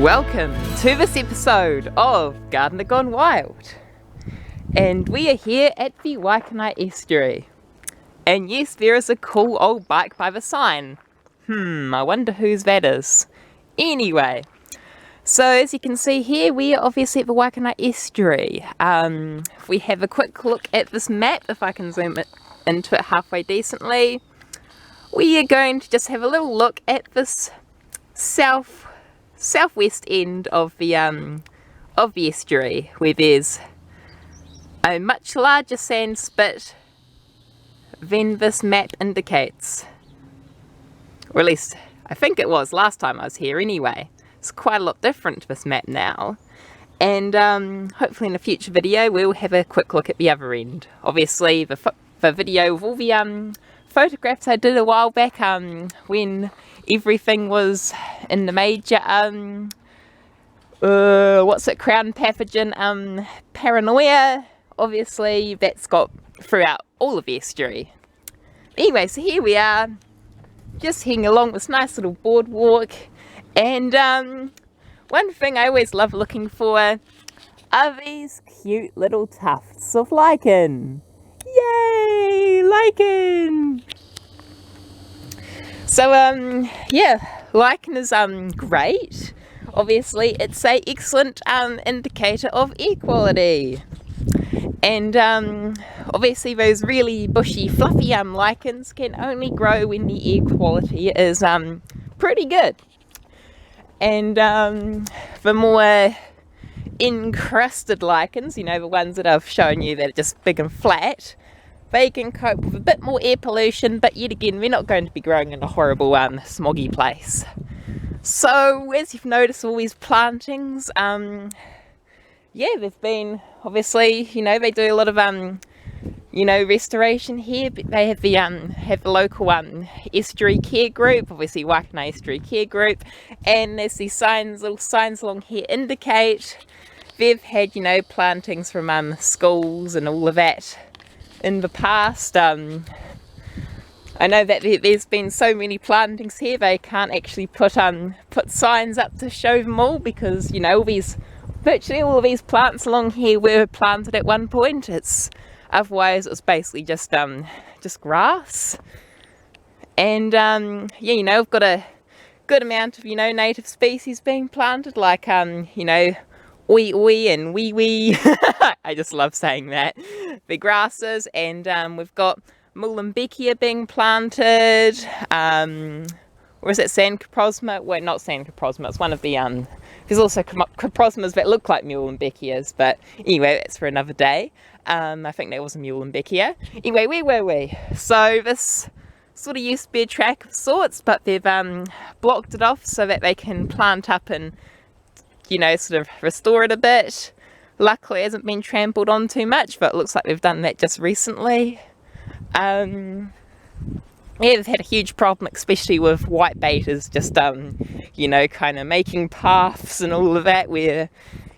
Welcome to this episode of Gardener Gone Wild, and we are here at the Waikanae Estuary. And yes, there is a cool old bike by the sign. I wonder whose that is. Anyway, so as you can see here, we are obviously at the Waikanae Estuary. If we have a quick look at this map, if I can zoom it into it halfway decently, we are going to just have a little look at this southwest end of the estuary, where there's a much larger sand spit than this map indicates. Or at least I think it was last time I was here anyway. It's quite a lot different to this map now. And hopefully in a future video we'll have a quick look at the other end. Obviously the video of all the photographs I did a while back when everything was in the major crown pathogen paranoia. Obviously that's got throughout all of the estuary. Anyway, so here we are, just heading along this nice little boardwalk, and one thing I always love looking for are these cute little tufts of lichen. Yay, lichen! So yeah, lichen is great. Obviously it's a excellent indicator of air quality. And obviously those really bushy fluffy lichens can only grow when the air quality is pretty good. And the more encrusted lichens, you know, the ones that I've shown you that are just big and flat, they can cope with a bit more air pollution, but yet again they're not going to be growing in a horrible smoggy place. So as you've noticed, all these plantings, yeah, they've been, obviously, you know, they do a lot of you know, restoration here. They have the local estuary care group, obviously Waikanae Estuary Care Group, and as these little signs along here indicate, they've had, you know, plantings from schools and all of that in the past. I know that there's been so many plantings here they can't actually put signs up to show them all, because, you know, virtually all of these plants along here were planted at one point. Otherwise it was basically just grass. And yeah, you know, we've got a good amount of, you know, native species being planted, like you know, oi and wee. I just love saying that. The grasses, and we've got Muehlenbeckia being planted. Or is it Sandcoprosma? Well, not Sandcoprosma, it's one of the there's also coprosmas that look like Muehlenbeckias, but anyway, that's for another day. I think that was a Muehlenbeckia. Anyway, where were we? So this sort of used to be a track of sorts, but they've blocked it off so that they can plant up and, you know, sort of restore it a bit. Luckily it hasn't been trampled on too much, but it looks like they've done that just recently. Yeah, they've had a huge problem, especially with whitebaiters, just you know, kind of making paths and all of that where,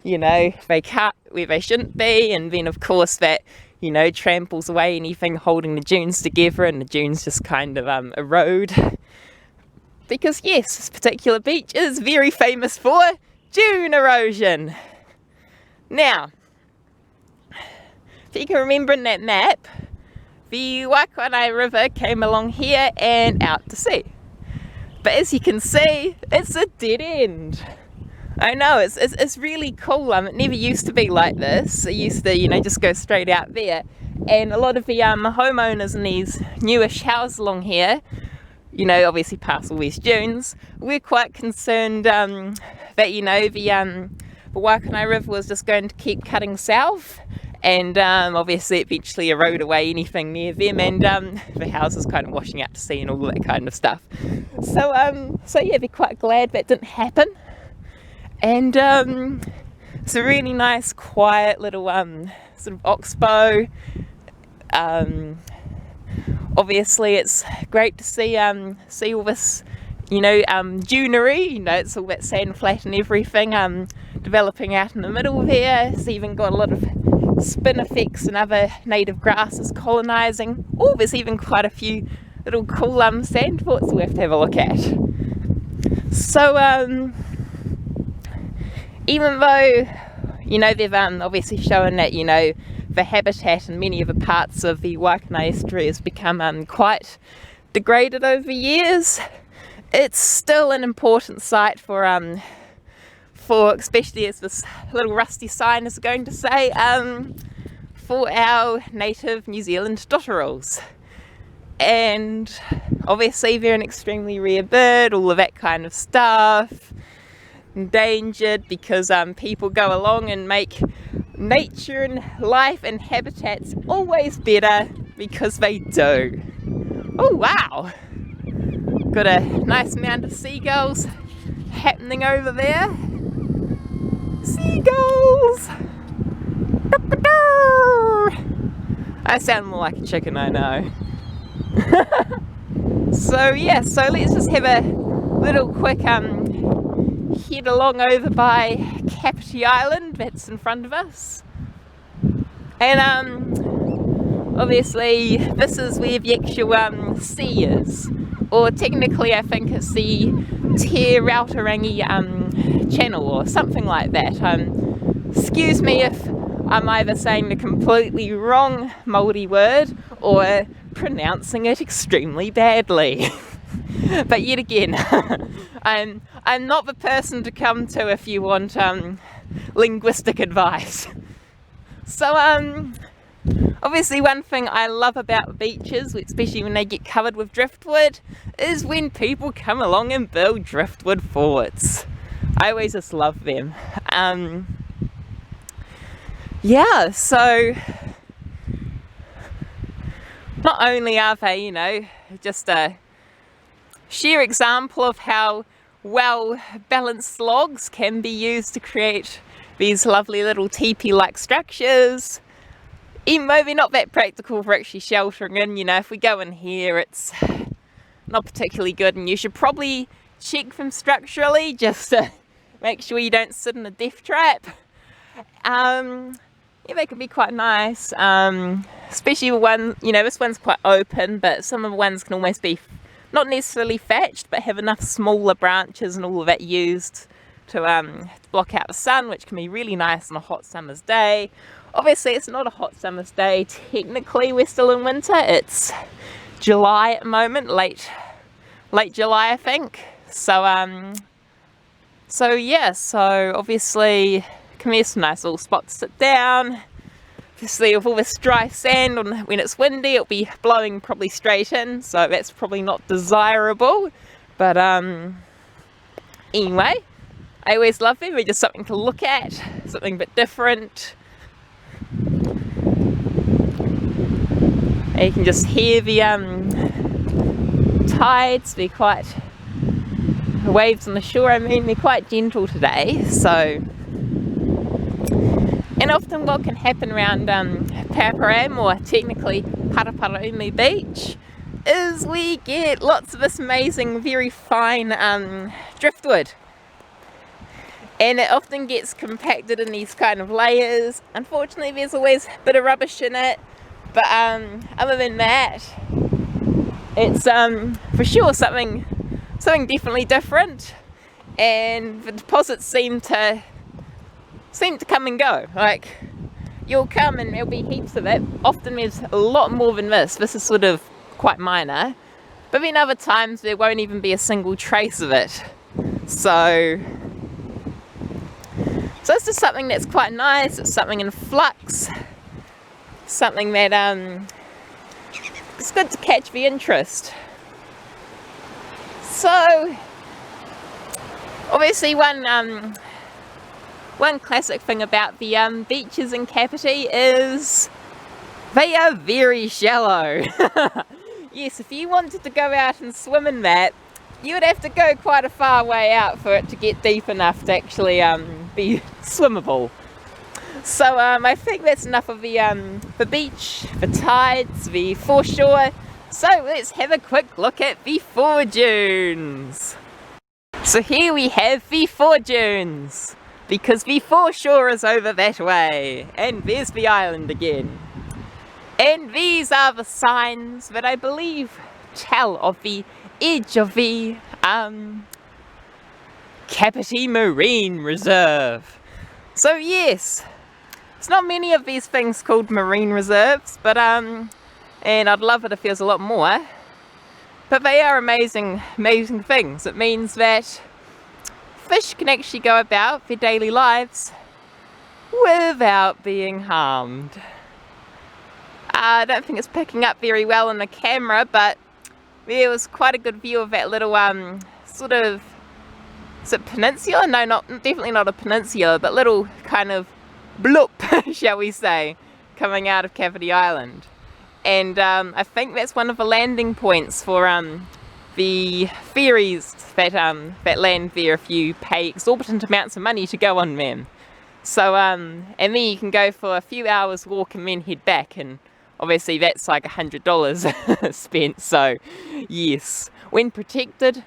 you know, they can't, where they shouldn't be, and then of course that, you know, tramples away anything holding the dunes together, and the dunes just kind of erode. Because yes, this particular beach is very famous for dune erosion. Now, if you can remember in that map, the Waikanae River came along here and out to sea. But as you can see, it's a dead end. I know, it's really cool. It never used to be like this. It used to, you know, just go straight out there. And a lot of the homeowners in these newish houses along here, you know, obviously past all these dunes, we're quite concerned that, you know, the Waikanae River was just going to keep cutting south, and obviously eventually erode away anything near them, and the houses kind of washing out to sea and all that kind of stuff. So yeah, they're quite glad that didn't happen. And it's a really nice quiet little sort of oxbow. Obviously it's great to see all this, you know, dunery, you know, it's all that sand flat and everything developing out in the middle there. It's even got a lot of spinifex and other native grasses colonising. Oh, there's even quite a few little cool sand forts we have to have a look at. So even though, you know, they've obviously shown that, you know, the habitat in many of the parts of the Waikanae Estuary has become quite degraded over the years, it's still an important site for especially, as this little rusty sign is going to say, for our native New Zealand dotterels. And obviously they're an extremely rare bird, all of that kind of stuff. Endangered because people go along and make nature and life and habitats always better, because they do. Oh wow! Got a nice amount of seagulls happening over there. Seagulls! I sound more like a chicken, I know. So yeah, so let's just have a little quick head along over by Kapiti Island that's in front of us. And obviously this is where the actual sea is, or technically I think it's the Te Rautarangi channel or something like that. Excuse me if I'm either saying the completely wrong Māori word or pronouncing it extremely badly. But yet again, I'm not the person to come to if you want linguistic advice. So obviously one thing I love about beaches, especially when they get covered with driftwood, is when people come along and build driftwood forts. I always just love them. Yeah, so not only are they, you know, just a sheer example of how well balanced logs can be used to create these lovely little teepee-like structures, even though they're not that practical for actually sheltering in. You know, if we go in here, it's not particularly good, and you should probably check them structurally just to make sure you don't sit in a death trap. Yeah, they can be quite nice, especially one, you know, this one's quite open, but some of the ones can almost be not necessarily thatched, but have enough smaller branches and all of that used to block out the sun, which can be really nice on a hot summer's day. Obviously it's not a hot summer's day, technically we're still in winter, it's July at the moment, late July I think. So so yeah, so obviously can be some nice little spots to sit down. Obviously with all this dry sand, when it's windy it'll be blowing probably straight in, so that's probably not desirable, but anyway, I always love them. They're just something to look at, something a bit different. And you can just hear the tides, the waves on the shore, I mean, they're quite gentle today, so. And often what can happen around Paraparam, or technically Paraparaumi Beach, is we get lots of this amazing, very fine driftwood. And it often gets compacted in these kind of layers. Unfortunately there's always a bit of rubbish in it, but other than that, it's for sure something definitely different. And the deposits seem to come and go. Like, you'll come and there'll be heaps of it. Often there's a lot more than this. This is sort of quite minor, but then other times there won't even be a single trace of it. So it's just something that's quite nice. It's something in flux, something that it's good to catch the interest. So obviously one classic thing about the beaches in Kapiti is they are very shallow. Yes, if you wanted to go out and swim in that, you would have to go quite a far way out for it to get deep enough to actually be swimmable. So I think that's enough of the beach, the tides, the foreshore. So let's have a quick look at the foredunes. So here we have the foredunes, because the foreshore is over that way, and there's the island again. And these are the signs that I believe tell of the edge of the Kapiti Marine Reserve. So yes, it's not many of these things called marine reserves, but and I'd love it if there's a lot more. But they are amazing things. It means that fish can actually go about their daily lives without being harmed. I don't think it's picking up very well on the camera, but there was quite a good view of that little sort of, is it peninsula? No, definitely not a peninsula, but little kind of bloop, shall we say, coming out of Kapiti Island. And I think that's one of the landing points for the ferries that land there if you pay exorbitant amounts of money to go on them. So and then you can go for a few hours walk and then head back, and obviously that's like $100 spent. So yes, when protected,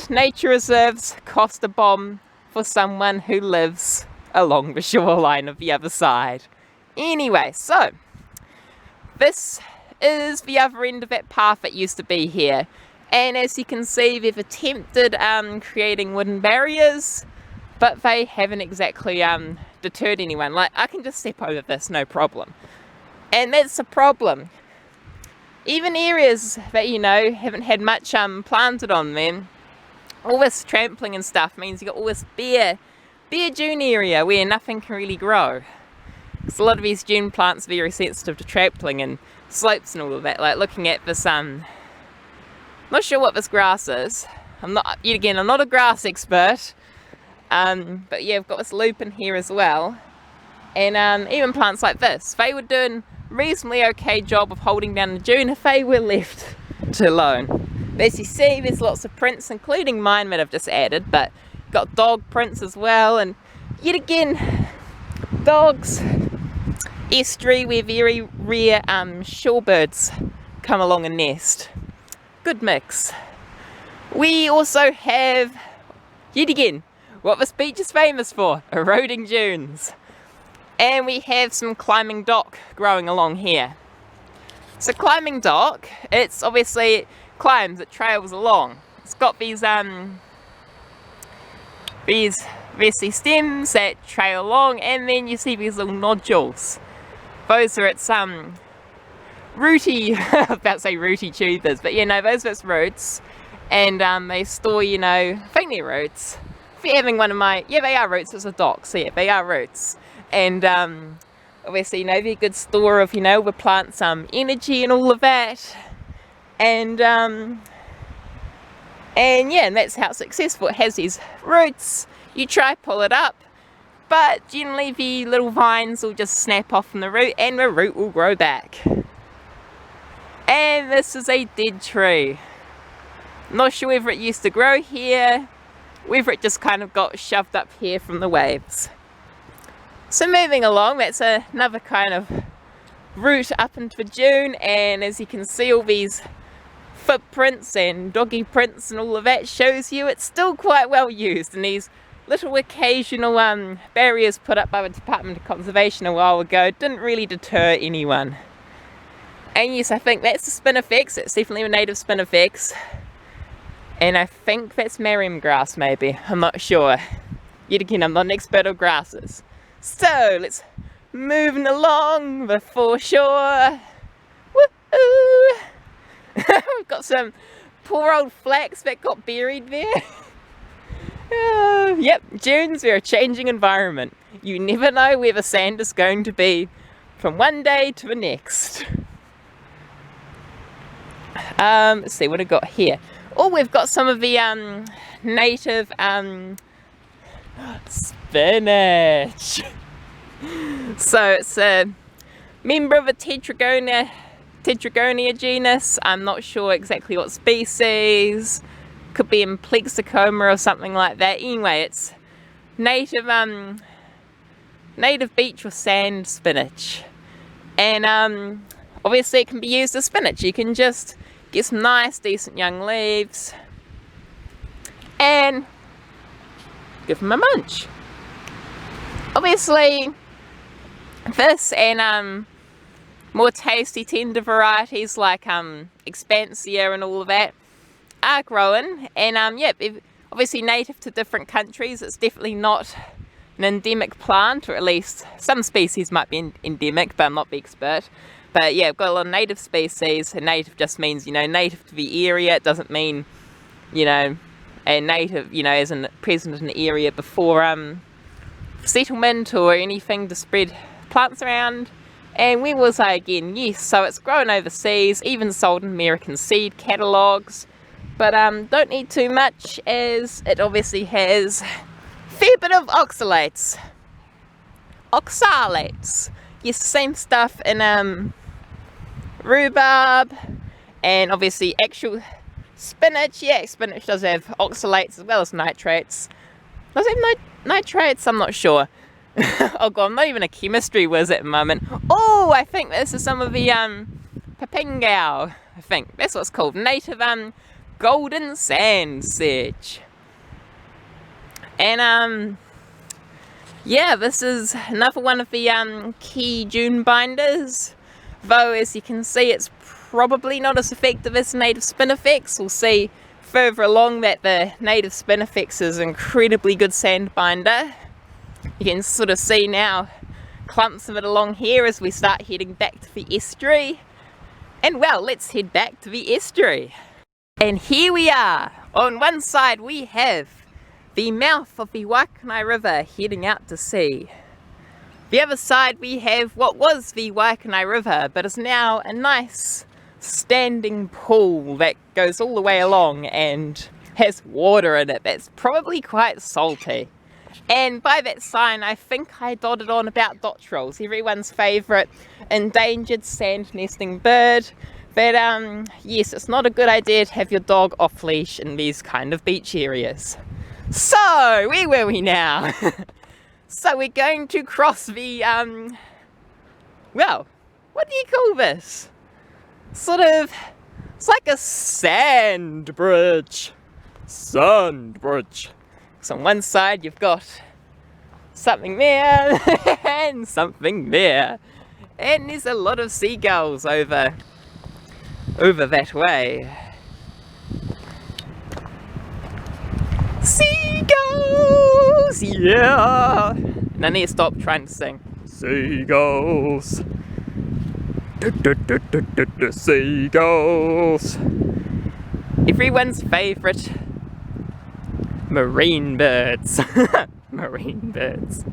nature reserves cost a bomb for someone who lives along the shoreline of the other side. Anyway, so this is the other end of that path that used to be here, and as you can see, they've attempted creating wooden barriers, but they haven't exactly deterred anyone. Like, I can just step over this, no problem. And that's the problem. Even areas that, you know, haven't had much planted on them, all this trampling and stuff means you've got all this bare dune area where nothing can really grow. Because a lot of these dune plants are very sensitive to trampling and slopes and all of that. Like, looking at this, not sure what this grass is. I'm not a grass expert. But yeah, I've got this loop in here as well. And even plants like this, they were doing a reasonably okay job of holding down the dune if they were left alone. But as you see, there's lots of prints, including mine that I've just added, but got dog prints as well. And yet again, dogs, estuary where very rare shorebirds come along and nest. Good mix. We also have, yet again, what this beach is famous for, eroding dunes. And we have some climbing dock growing along here. So climbing dock, it's obviously, it climbs, it trails along. It's got these stems that trail along, and then you see these little nodules. Those are its rooty, I was about to say rooty tubers, but yeah, no, those are its roots. And they store, you know, I think they're roots. If you're having one of my, yeah, they are roots, it's a dock, so yeah, they are roots. And obviously, you know, they're a good store of, you know, the plant's energy and all of that. And yeah, and that's how it's successful. It has these roots, you try pull it up, but generally the little vines will just snap off from the root and the root will grow back. And this is a dead tree. Not sure whether it used to grow here, whether it just kind of got shoved up here from the waves. So moving along, that's another kind of route up into the dune, and as you can see, all these footprints and doggy prints and all of that shows you it's still quite well used, and these little occasional barriers put up by the Department of Conservation a while ago didn't really deter anyone. And yes, I think that's the spinifex, it's definitely a native spinifex. And I think that's Mariam grass maybe, I'm not sure. Yet again, I'm not an expert of grasses. So, let's moving along the foreshore. Woohoo! We've got some poor old flax that got buried there. Yep, dunes are a changing environment. You never know where the sand is going to be from one day to the next. Let's see what I got here. Oh, we've got some of the native spinach. So it's a member of a Tetragonia genus. I'm not sure exactly what species. Could be in Plexicoma or something like that. Anyway, it's native beach or sand spinach. And obviously it can be used as spinach. You can just get some nice decent young leaves and give them a munch. Obviously this and more tasty tender varieties like Expansia and all of that are growing, and obviously native to different countries. It's definitely not an endemic plant, or at least some species might be endemic, but I'm not the expert. But yeah, we've got a lot of native species, and native just means, native to the area. It doesn't mean, a native, as in present in the area before settlement or anything to spread plants around. And where was I again? Yes, so it's grown overseas, even sold in American seed catalogues, but don't need too much, as it obviously has a fair bit of oxalates. Yes, same stuff in rhubarb, and obviously actual spinach. Yeah, spinach does have oxalates as well as nitrates. Does it have nitrates? I'm not sure. Oh god, I'm not even a chemistry whiz at the moment. Oh, I think this is some of the papingao. I think that's what it's called. Native golden sand sedge. And yeah, this is another one of the key June binders. Though, as you can see, it's probably not as effective as native spinifex. We'll see further along that the native spinifex is an incredibly good sand binder. You can sort of see now clumps of it along here as we start heading back to the estuary. And well, let's head back to the estuary. And here we are. On one side we have the mouth of the Waikanae River heading out to sea. The other side we have what was the Waikanae River, but is now a nice standing pool that goes all the way along and has water in it that's probably quite salty. And by that sign, I think I dotted on about dotterels, everyone's favourite endangered sand nesting bird. But yes, it's not a good idea to have your dog off leash in these kind of beach areas. So, where were we now? So we're going to cross the, well, what do you call this? Sort of, it's like a sand bridge. Sand bridge. So on one side you've got something there and something there, and there's a lot of seagulls over that way. Seagulls, yeah. And I need to stop trying to sing. Seagulls. Seagulls. Everyone's favourite marine birds. Marine birds.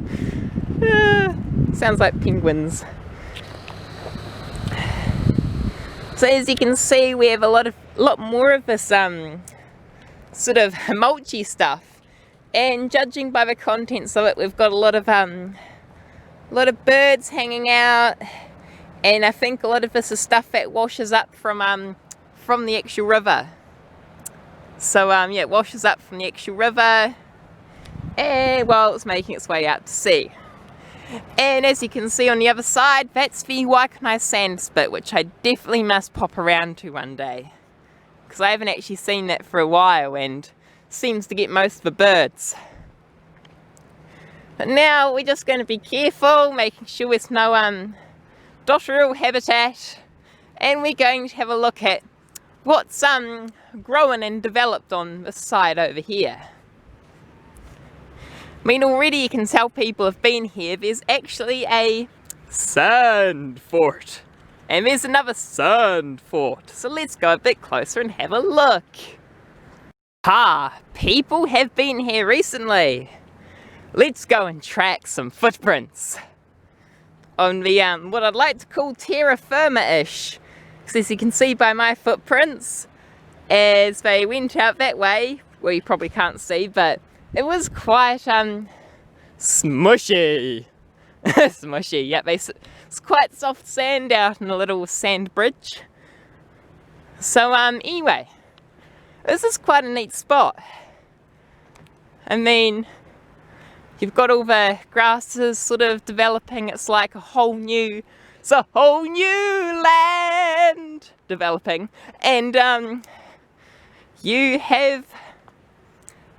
Sounds like penguins. So as you can see, we have a lot more of this sort of mulchy stuff, and judging by the contents of it, we've got a lot of birds hanging out, and I think a lot of this is stuff that washes up from the actual river. So yeah, it washes up from the actual river, and well, it's making its way out to sea. And as you can see on the other side, that's the Waikanae sand spit, which I definitely must pop around to one day, because I haven't actually seen that for a while and seems to get most of the birds. But now we're just going to be careful, making sure there's no dotterel habitat, and we're going to have a look at what's growing and developed on this side over here. I mean, already you can tell people have been here. There's actually a sand fort, and there's another sand fort. So let's go a bit closer and have a look. People have been here recently. Let's go and track some footprints on the what I'd like to call terra firma-ish. Because as you can see by my footprints, as they went out that way, well, you probably can't see, but it was quite smushy. Smushy, yep. It's quite soft sand out in a little sand bridge. So anyway, this is quite a neat spot. I mean, you've got all the grasses sort of developing. It's like a whole new land developing, and you have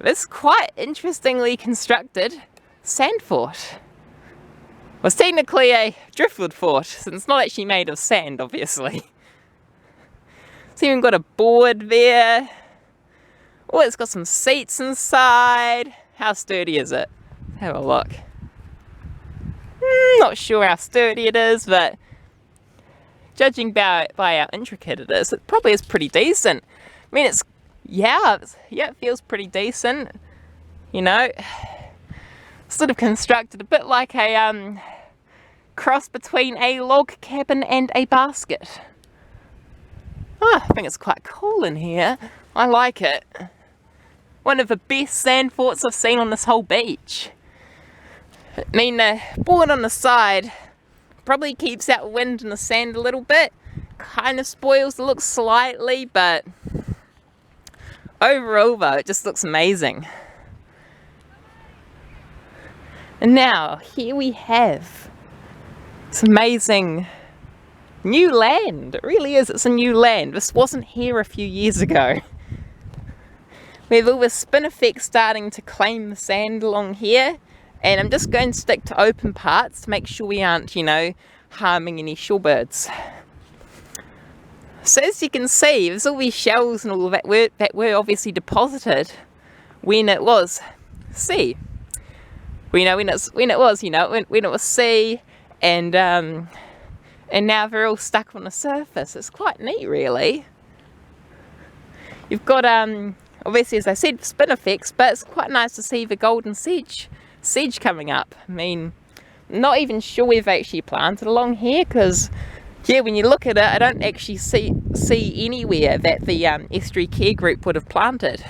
this quite interestingly constructed sand fort. Well, it's technically a driftwood fort, since it's not actually made of sand, obviously. It's even got a board there. Oh, it's got some seats inside. How sturdy is it? Let's have a look. Not sure how sturdy it is, but judging by how intricate it is, it probably is pretty decent. I mean, it feels pretty decent. You know, sort of constructed a bit like a cross between a log cabin and a basket. Oh, I think it's quite cool in here. I like it. One of the best sand forts I've seen on this whole beach. I mean, the board on the side probably keeps out wind and the sand a little bit. Kind of spoils the look slightly, but overall though, it just looks amazing. And now, here we have this amazing new land. It really is, it's a new land. This wasn't here a few years ago. We have all this spinifex starting to claim the sand along here, and I'm just going to stick to open parts to make sure we aren't, you know, harming any shorebirds. So as you can see, there's all these shells and all that were obviously deposited when it was sea. When it was sea, and now they're all stuck on the surface. It's quite neat, really. You've got obviously, as I said, spinifex, but it's quite nice to see the golden sedge coming up. I mean, not even sure we've actually planted along here, because yeah, when you look at it, I don't actually see anywhere that the Estuary Care Group would have planted.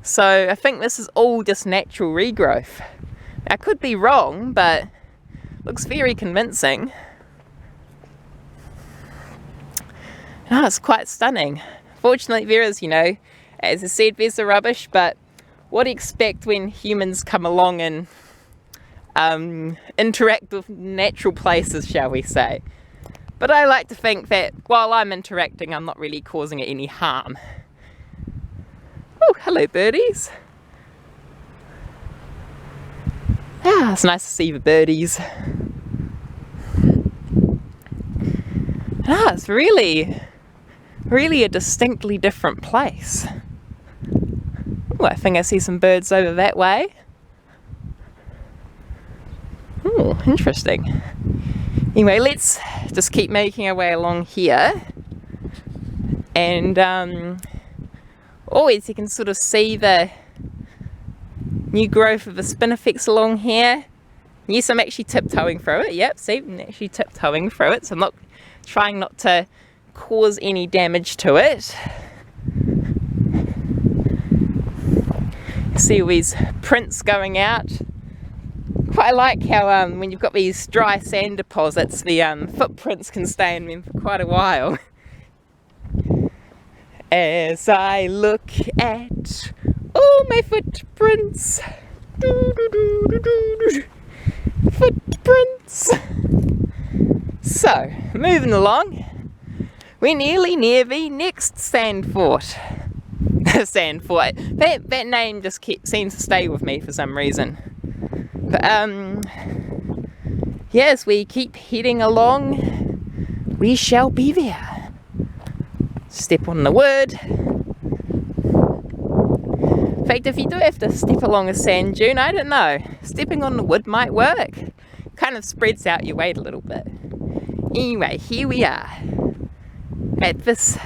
So I think this is all just natural regrowth. I could be wrong, but looks very convincing. Oh, it's quite stunning. Fortunately, there is, you know, as I said, there's the rubbish, but what do you expect when humans come along and interact with natural places, shall we say? But I like to think that while I'm interacting, I'm not really causing it any harm. Oh, hello birdies. Ah, it's nice to see the birdies. Ah, it's really a distinctly different place. Oh, I think I see some birds over that way. Oh, interesting. Anyway, let's just keep making our way along here. And always you can sort of see the new growth of the spinifex along here. Yes, I'm actually tiptoeing through it. Yep, see, I'm actually tiptoeing through it, so I'm not trying not to cause any damage to it. See all these prints going out. Quite like how when you've got these dry sand deposits, the footprints can stay in them for quite a while. As I look at all my footprints, footprints. So, moving along, we're nearly near the next sand fort. Sand fort. That name just seems to stay with me for some reason. But yes, we keep heading along. We shall be there. Step on the wood. In fact, if you do have to step along a sand dune, I don't know, stepping on the wood might work. Kind of spreads out your weight a little bit. Anyway, here we are at this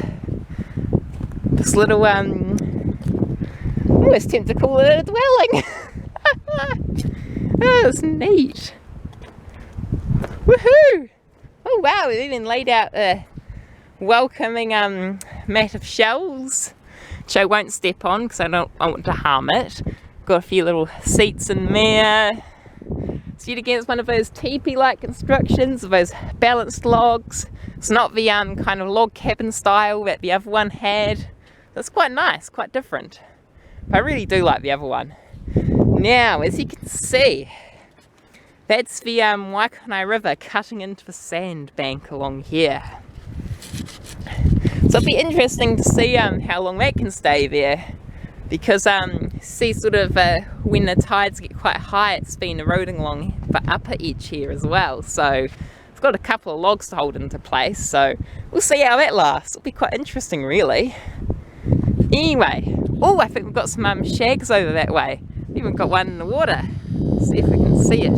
little I almost tempted to call it a dwelling. Oh, it's neat. Woohoo! Oh wow, we've even laid out a welcoming mat of shells, which I won't step on because I want to harm it. Got a few little seats in there. So yet again, it's one of those teepee-like constructions, of those balanced logs. It's not the kind of log cabin style that the other one had. That's quite nice, quite different. But I really do like the other one. Now, as you can see, that's the Waikanae River cutting into the sandbank along here. So it'll be interesting to see how long that can stay there, because see sort of when the tides get quite high, it's been eroding along the upper edge here as well. So it's got a couple of logs to hold into place, so we'll see how that lasts. It'll be quite interesting, really. Anyway, Oh, I think we've got some shags over that way. We've even got one in the water. Let's see if we can see it.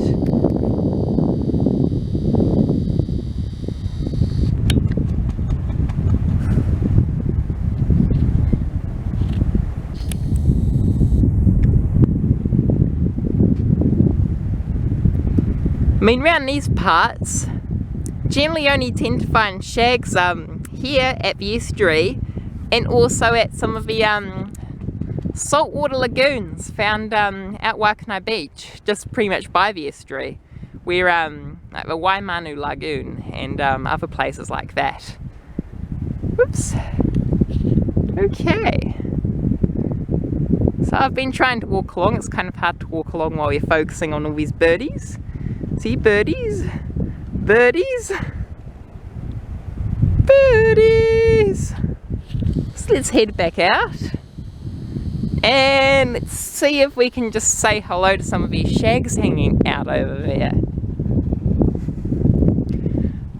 I mean, around these parts, generally only tend to find shags here at the estuary, and also at some of the saltwater lagoons found out Waikanae Beach, just pretty much by the estuary, where like the Waimanu Lagoon and other places like that. Whoops. Okay. So I've been trying to walk along. It's kind of hard to walk along while you're focusing on all these birdies. See, birdies, birdies, birdies. So let's head back out and let's see if we can just say hello to some of these shags hanging out over there.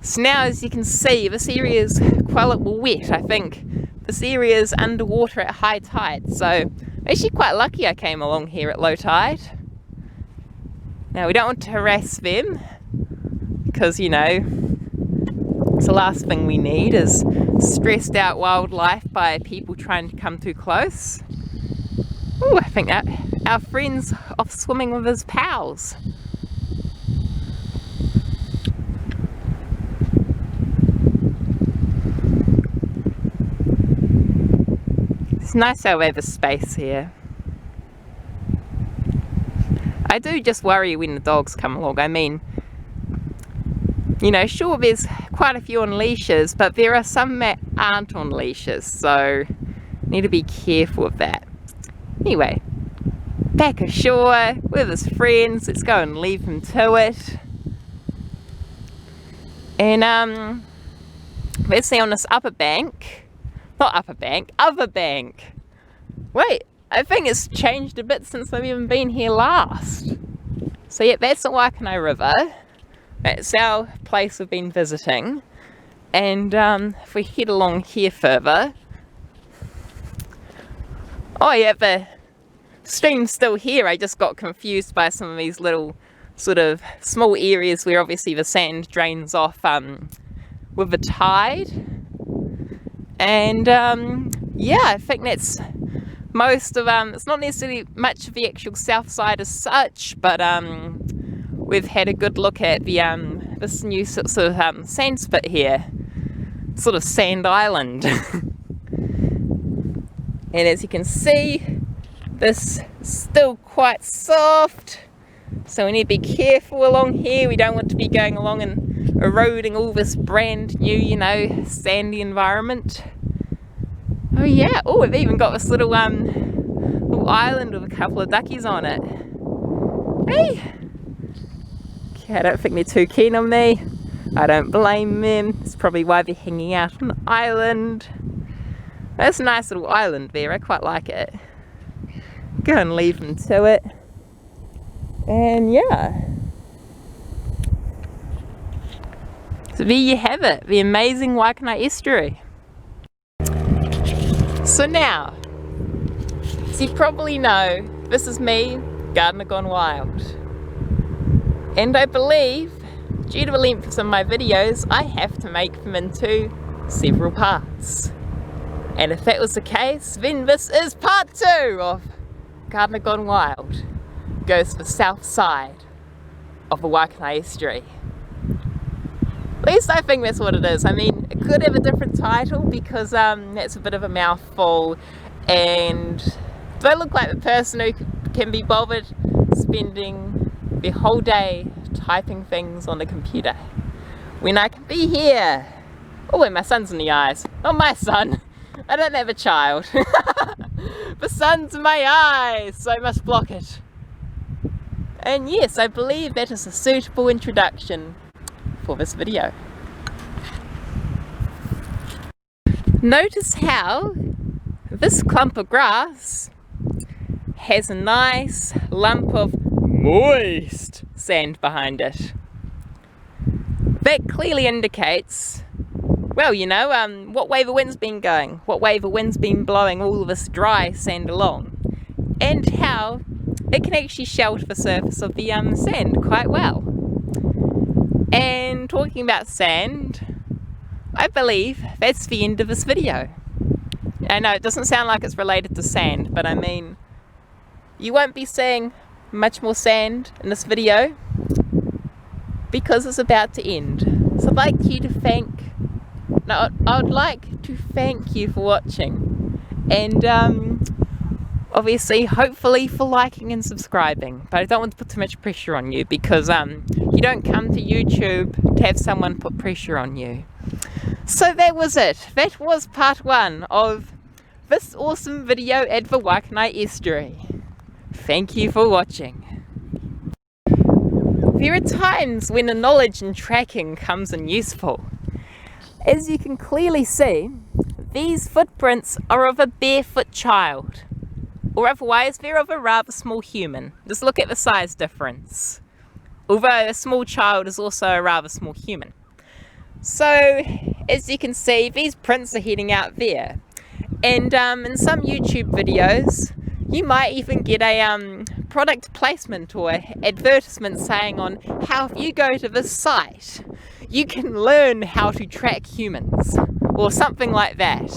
So now, as you can see, this area is quite a little wet. I think this area is underwater at high tide, so I'm actually quite lucky I came along here at low tide. Now, we don't want to harass them because, you know, it's the last thing we need is stressed out wildlife by people trying to come too close. Oh, I think that our friend's off swimming with his pals. It's nice how we have a space here. I do just worry when the dogs come along. I mean, you know, sure, there's quite a few on leashes, but there are some that aren't on leashes, so need to be careful of that. Anyway, back ashore with his friends. Let's go and leave him to it. And let's see, on this other bank. Wait, I think it's changed a bit since I've even been here last. So yeah, that's the Waikanae River. That's our place we've been visiting. And if we head along here further. Oh yeah, the stream's still here. I just got confused by some of these little sort of small areas where obviously the sand drains off with the tide. And yeah, I think that's most of it's not necessarily much of the actual south side as such, but we've had a good look at the this new sort of sand spit here, sort of sand island. And as you can see, this is still quite soft, so we need to be careful along here. We don't want to be going along and eroding all this brand new, you know, sandy environment. Oh yeah, oh, we've even got this little island with a couple of duckies on it. Hey! Okay, I don't think they're too keen on me. I don't blame them. That's probably why they're hanging out on the island. That's a nice little island there, I quite like it. Go and leave them to it. And yeah. So there you have it, the amazing Waikanae Estuary. So now, as you probably know, this is me, Gardener Gone Wild. And I believe, due to the length of some of my videos, I have to make them into several parts. And if that was the case, then this is part 2 of Gardener Gone Wild. Goes to the south side of the Waikanae Estuary. At least I think that's what it is. I mean, it could have a different title because that's a bit of a mouthful, and do I look like the person who can be bothered spending the whole day typing things on the computer when I can be here? Oh, and my sun's in the eyes. Not my son. I don't have a child. The sun's in my eyes, so I must block it. And yes, I believe that is a suitable introduction for this video. Notice how this clump of grass has a nice lump of moist sand behind it. That clearly indicates well, you know, what way the wind's been going, what way the wind's been blowing all of this dry sand along, and how it can actually shelter the surface of the sand quite well. And talking about sand, I believe that's the end of this video. I know it doesn't sound like it's related to sand, but I mean, you won't be seeing much more sand in this video because it's about to end. So I'd like to thank you for watching, and obviously, hopefully for liking and subscribing, but I don't want to put too much pressure on you because you don't come to YouTube to have someone put pressure on you. So that was it. That was part 1 of this awesome video at the Waikanae Estuary. Thank you for watching. There are times when the knowledge and tracking comes in useful. As you can clearly see, these footprints are of a barefoot child, or otherwise they're of a rather small human. Just look at the size difference. Although a small child is also a rather small human. So, as you can see, these prints are heading out there. And in some YouTube videos, you might even get a product placement or advertisement saying on how if you go to this site, you can learn how to track humans, or something like that.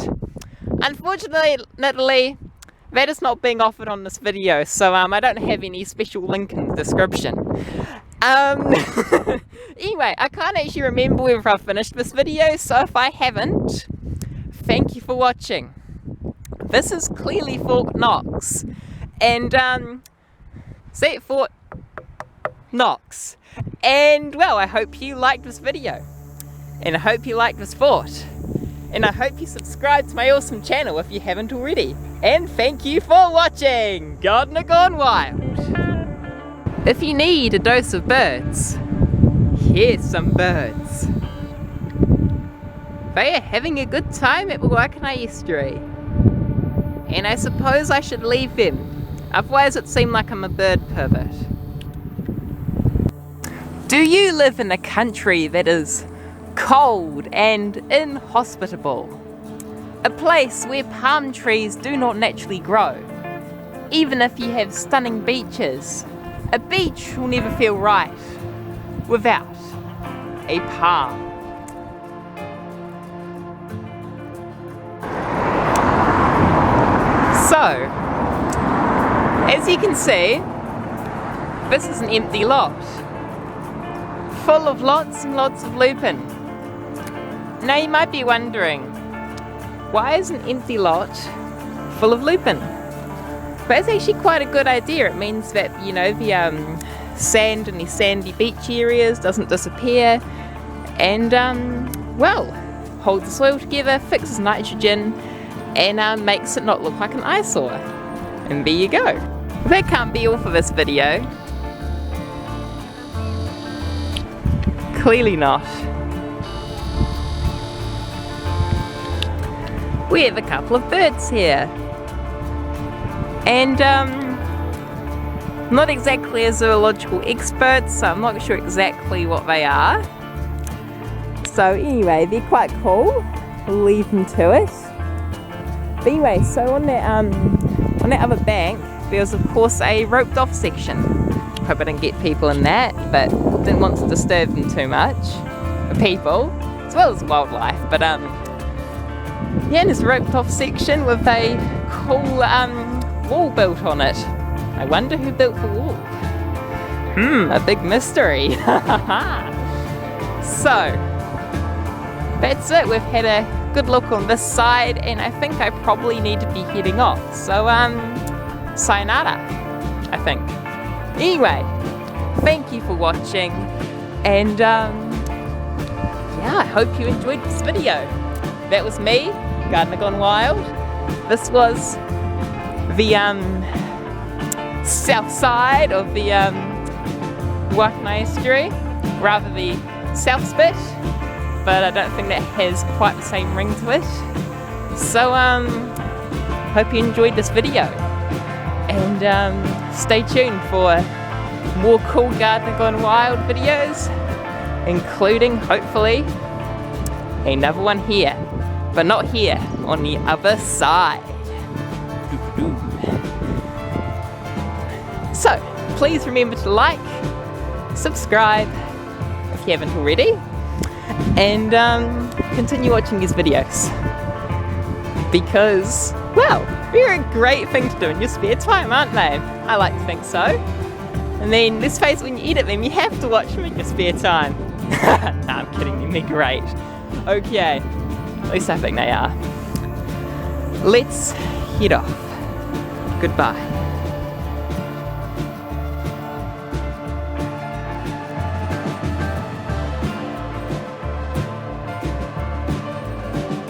Unfortunately, that is not being offered on this video, so I don't have any special link in the description. Anyway, I can't actually remember whether I've finished this video, so if I haven't, thank you for watching. This is clearly Fort Knox, and Fort Knox. And well, I hope you liked this video, and I hope you liked this fort, and I hope you subscribe to my awesome channel if you haven't already. And thank you for watching Gardener Gone Wild. If you need a dose of birds, here's some birds. They are having a good time at the Waikanae Estuary, and I suppose I should leave them, otherwise it seems like I'm a bird pervert. Do you live in a country that is cold and inhospitable? A place where palm trees do not naturally grow? Even if you have stunning beaches, a beach will never feel right without a palm. So, as you can see, this is an empty lot, full of lots and lots of lupin. Now you might be wondering, why is an empty lot full of lupin? But it's actually quite a good idea. It means that, you know, the sand in these sandy beach areas doesn't disappear, and well, holds the soil together, fixes nitrogen, and makes it not look like an eyesore. And there you go. That can't be all for this video. Clearly not. We have a couple of birds here. And not exactly a zoological expert, so I'm not sure exactly what they are. So anyway, they're quite cool. We'll leave them to it. But anyway, so on that other bank, there was of course a roped off section. Hope I didn't get people in that, but didn't want to disturb them too much. The people, as well as wildlife, but yeah, and this roped off section with a cool wall built on it. I wonder who built the wall. A big mystery. So, that's it. We've had a good look on this side, and I think I probably need to be heading off. So, sayonara, I think. Anyway, thank you for watching, and yeah, I hope you enjoyed this video. That was me, Gardener Gone Wild. This was the south side of the Waikanae Estuary, rather the south spit, but I don't think that has quite the same ring to it. So hope you enjoyed this video, and stay tuned for more cool Gardener Gone Wild videos, including hopefully Another one here, but not here, on the other side. So, please remember to like, subscribe if you haven't already, and continue watching these videos. Because, well, they're a great thing to do in your spare time, aren't they? I like to think so. And then, let's face it, when you edit them, you have to watch them in your spare time. Nah, I'm kidding, they're great. Okay, at least I think they are. Let's head off. Goodbye.